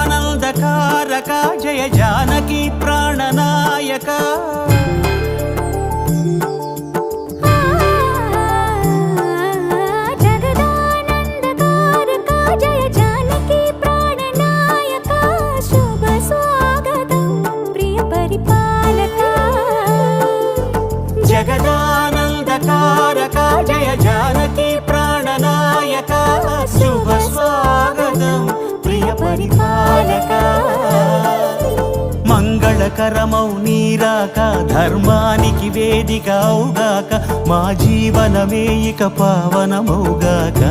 జగదానందకారక జయ జానకి ప్రాణనాయక జగదానందకారక జయ జానకి ప్రాణనాయక శుభ స్వాగతం ప్రియ పరిపాలక మంగళకరమౌ నీరాక ధర్మానికి వేదిక అవుగాక మా జీవనమే ఇక పావనమౌగాక